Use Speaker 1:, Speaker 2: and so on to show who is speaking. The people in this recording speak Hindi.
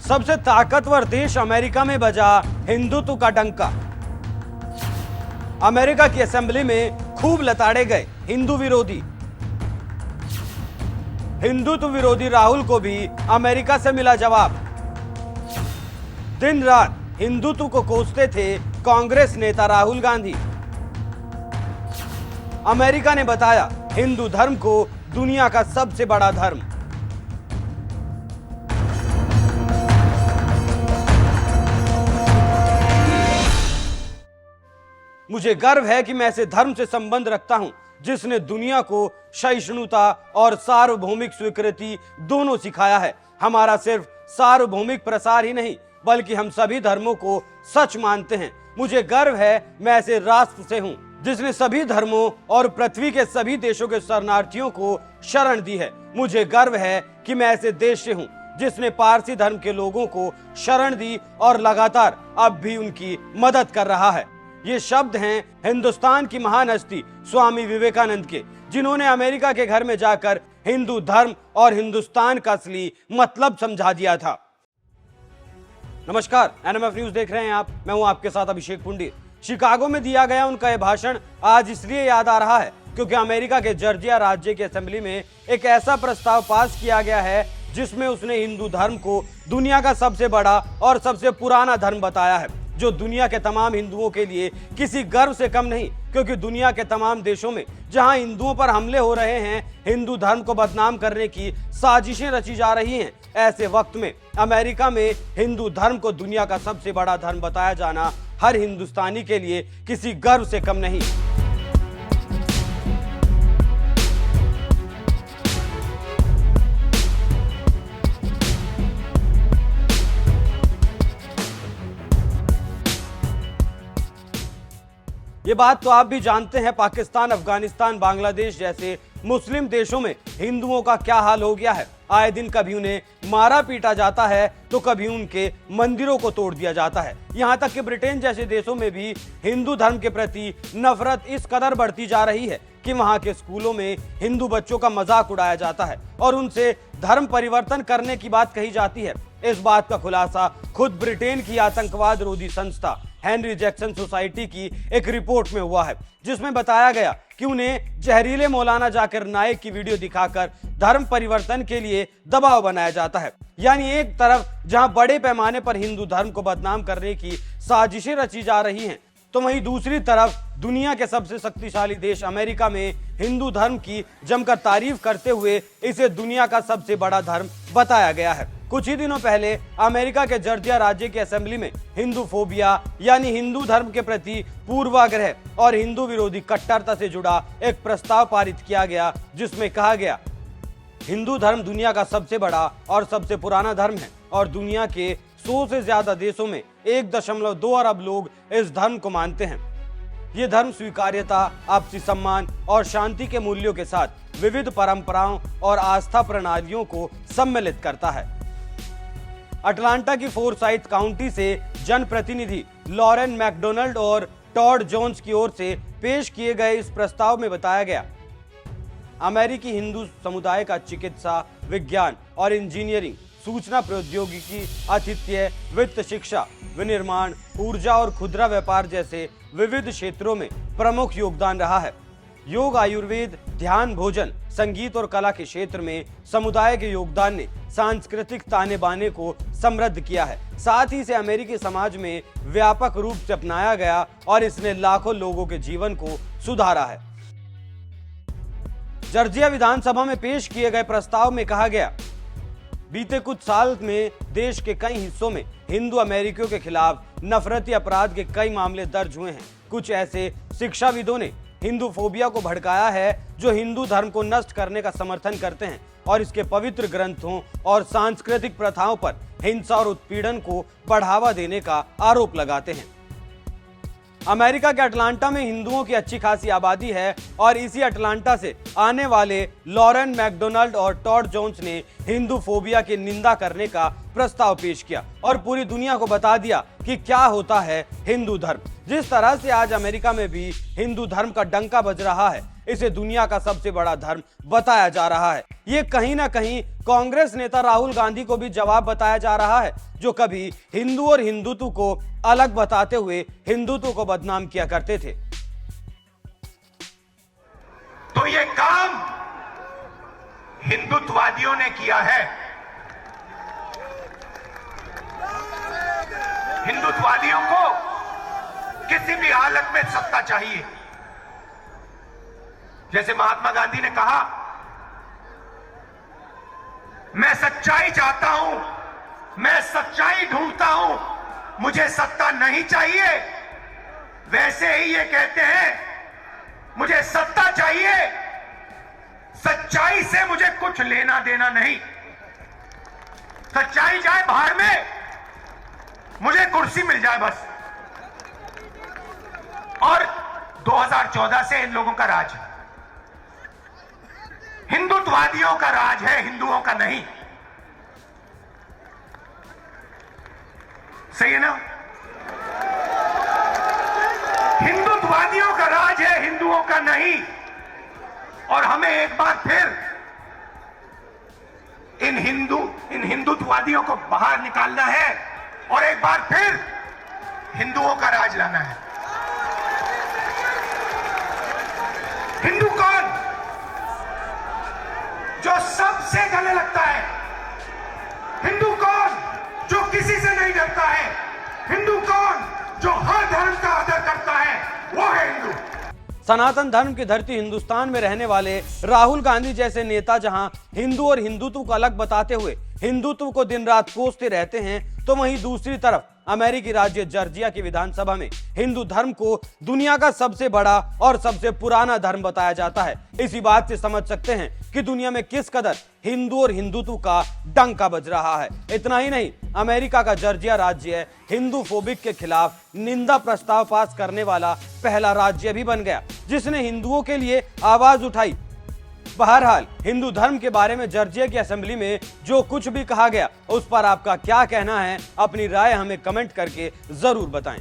Speaker 1: सबसे ताकतवर देश अमेरिका में बजा हिंदुत्व का डंका। अमेरिका की असेंबली में खूब लताड़े गए हिंदू विरोधी। हिंदुत्व विरोधी राहुल को भी अमेरिका से मिला जवाब। दिन रात हिंदुत्व को कोसते थे कांग्रेस नेता राहुल गांधी। अमेरिका ने बताया हिंदू धर्म को दुनिया का सबसे बड़ा धर्म। मुझे गर्व है कि मैं ऐसे धर्म से संबंध रखता हूं जिसने दुनिया को सहिष्णुता और सार्वभौमिक स्वीकृति दोनों सिखाया है। हमारा सिर्फ सार्वभौमिक प्रसार ही नहीं बल्कि हम सभी धर्मों को सच मानते हैं। मुझे गर्व है मैं ऐसे राष्ट्र से हूं जिसने सभी धर्मों और पृथ्वी के सभी देशों के शरणार्थियों को शरण दी है। मुझे गर्व है कि मैं ऐसे देश से हूं जिसने पारसी धर्म के लोगों को शरण दी और लगातार अब भी उनकी मदद कर रहा है। ये शब्द हैं हिंदुस्तान की महान हस्ती स्वामी विवेकानंद के, जिन्होंने अमेरिका के घर में जाकर हिंदू धर्म और हिंदुस्तान का असली मतलब समझा दिया था। नमस्कार, एनएमएफ न्यूज देख रहे हैं आप। मैं हूं आपके साथ अभिषेक पुंडी। शिकागो में दिया गया उनका यह भाषण आज इसलिए याद आ रहा है क्योंकि अमेरिका के जॉर्जिया राज्य की असेंबली में एक ऐसा प्रस्ताव पास किया गया है जिसमें उसने हिंदू धर्म को दुनिया का सबसे बड़ा और सबसे पुराना धर्म बताया है, जो दुनिया के तमाम हिंदुओं के लिए किसी गर्व से कम नहीं। क्योंकि दुनिया के तमाम देशों में जहां हिंदुओं पर हमले हो रहे हैं, हिंदू धर्म को बदनाम करने की साजिशें रची जा रही हैं, ऐसे वक्त में अमेरिका में हिंदू धर्म को दुनिया का सबसे बड़ा धर्म बताया जाना हर हिंदुस्तानी के लिए किसी गर्व से कम नहीं। ये बात तो आप भी जानते हैं, पाकिस्तान, अफगानिस्तान, बांग्लादेश जैसे मुस्लिम देशों में हिंदुओं का क्या हाल हो गया है। आए दिन कभी उन्हें मारा पीटा जाता है तो कभी उनके मंदिरों को तोड़ दिया जाता है। यहाँ तक कि ब्रिटेन जैसे देशों में भी हिंदू धर्म के प्रति नफरत इस कदर बढ़ती जा रही है कि वहाँ के स्कूलों में हिंदू बच्चों का मजाक उड़ाया जाता है और उनसे धर्म परिवर्तन करने की बात कही जाती है। इस बात का खुलासा खुद ब्रिटेन की आतंकवाद रोधी संस्था हेनरी जैक्सन सोसाइटी की एक रिपोर्ट में हुआ है, जिसमें बताया गया कि उन्हें जहरीले मौलाना जाकिर नाइक की वीडियो दिखाकर धर्म परिवर्तन के लिए दबाव बनाया जाता है। यानी एक तरफ जहां बड़े पैमाने पर हिंदू धर्म को बदनाम करने की साजिशें रची जा रही हैं, तो वहीं दूसरी तरफ दुनिया के सबसे शक्तिशाली देश अमेरिका में हिंदू धर्म की जमकर तारीफ करते हुए इसे दुनिया का सबसे बड़ा धर्म बताया गया है। कुछ ही दिनों पहले अमेरिका के जॉर्जिया राज्य की असेंबली में हिंदू फोबिया यानी हिंदू धर्म के प्रति पूर्वाग्रह और हिंदू विरोधी कट्टरता से जुड़ा एक प्रस्ताव पारित किया गया, जिसमें कहा गया हिंदू धर्म दुनिया का सबसे बड़ा और सबसे पुराना धर्म है और दुनिया के 100 से ज्यादा देशों में 1.2 अरब लोग इस धर्म को मानते हैं। ये धर्म स्वीकार्यता, आपसी सम्मान और शांति के मूल्यों के साथ विविध परंपराओं और आस्था प्रणालियों को सम्मिलित करता है। अटलांटा की फोरसाइथ काउंटी से जनप्रतिनिधि लॉरेन मैकडोनाल्ड और टॉड जोन्स की ओर से पेश किए गए इस प्रस्ताव में बताया गया, अमेरिकी हिंदू समुदाय का चिकित्सा, विज्ञान और इंजीनियरिंग, सूचना प्रौद्योगिकी, आतिथ्य, वित्त, शिक्षा, विनिर्माण, ऊर्जा और खुदरा व्यापार जैसे विविध क्षेत्रों में प्रमुख योगदान रहा है। योग, आयुर्वेद, ध्यान, भोजन, संगीत और कला के क्षेत्र में समुदाय के योगदान ने सांस्कृतिक ताने बाने को समृद्ध किया है। साथ ही इसे अमेरिकी समाज में व्यापक रूप से अपनाया गया और इसने लाखों लोगों के जीवन को सुधारा है। जॉर्जिया विधानसभा में पेश किए गए प्रस्ताव में कहा गया, बीते कुछ साल में देश के कई हिस्सों में हिंदू अमेरिकियों के खिलाफ नफरती अपराध के कई मामले दर्ज हुए हैं। कुछ ऐसे शिक्षाविदों ने हिंदू फोबिया को भड़काया है जो हिंदू धर्म को नष्ट करने का समर्थन करते हैं और इसके पवित्र ग्रंथों और सांस्कृतिक प्रथाओं पर हिंसा और उत्पीड़न को बढ़ावा देने का आरोप लगाते हैं। अमेरिका के अटलांटा में हिंदुओं की अच्छी खासी आबादी है और इसी अटलांटा से आने वाले लॉरेन मैकडोनाल्ड और टॉड जोन्स ने हिंदू फोबिया की निंदा करने का प्रस्ताव पेश किया और पूरी दुनिया को बता दिया कि क्या होता है हिंदू धर्म। जिस तरह से आज अमेरिका में भी हिंदू धर्म का डंका बज रहा है, इसे दुनिया का सबसे बड़ा धर्म बताया जा रहा है। ये कहीं ना कहीं कांग्रेस नेता राहुल गांधी को भी जवाब बताया जा रहा है, जो कभी हिंदू और हिंदुत्व को अलग बताते हुए हिंदुत्व को बदनाम किया करते थे।
Speaker 2: तो ये काम हिंदुत्ववादियों ने किया है। हिंदुत्ववादियों को किसी भी हालत में सत्ता चाहिए। जैसे महात्मा गांधी ने कहा, मैं सच्चाई चाहता हूं, मैं सच्चाई ढूंढता हूं, मुझे सत्ता नहीं चाहिए। वैसे ही ये कहते हैं, मुझे सत्ता चाहिए, सच्चाई से मुझे कुछ लेना देना नहीं। सच्चाई जाए बाहर में, मुझे कुर्सी मिल जाए बस। और 2014 से इन लोगों का राज है, हिंदुत्ववादियों का राज है, हिंदुओं का नहीं। सही है ना? हिंदुत्ववादियों का राज है, हिंदुओं का नहीं। और हमें एक बार फिर इन हिंदुत्ववादियों को बाहर निकालना है और एक बार फिर हिंदुओं का राज लाना है। हिंदू कौन? जो सबसे गले लगता है। हिंदू कौन? जो किसी से नहीं डरता है। हिंदू कौन? जो हर धर्म का आदर करता है, वो है हिंदू।
Speaker 1: सनातन धर्म की धरती हिंदुस्तान में रहने वाले राहुल गांधी जैसे नेता जहां हिंदू और हिंदुत्व को अलग बताते हुए हिंदुत्व को दिन रात कोसते रहते हैं, तो वहीं दूसरी तरफ अमेरिकी राज्य जॉर्जिया की विधानसभा में हिंदू धर्म को दुनिया का सबसे बड़ा और सबसे पुराना धर्म बताया जाता है। इसी बात से समझ सकते हैं कि दुनिया में किस कदर हिंदू और हिंदुत्व का डंका बज रहा है। इतना ही नहीं, अमेरिका का जॉर्जिया राज्य हिंदू फोबिक के खिलाफ निंदा प्रस्ताव पास करने वाला पहला राज्य भी बन गया, जिसने हिंदुओं के लिए आवाज उठाई। बहरहाल, हिंदू धर्म के बारे में जॉर्जिया की असेंबली में जो कुछ भी कहा गया, उस पर आपका क्या कहना है? अपनी राय हमें कमेंट करके जरूर बताएं।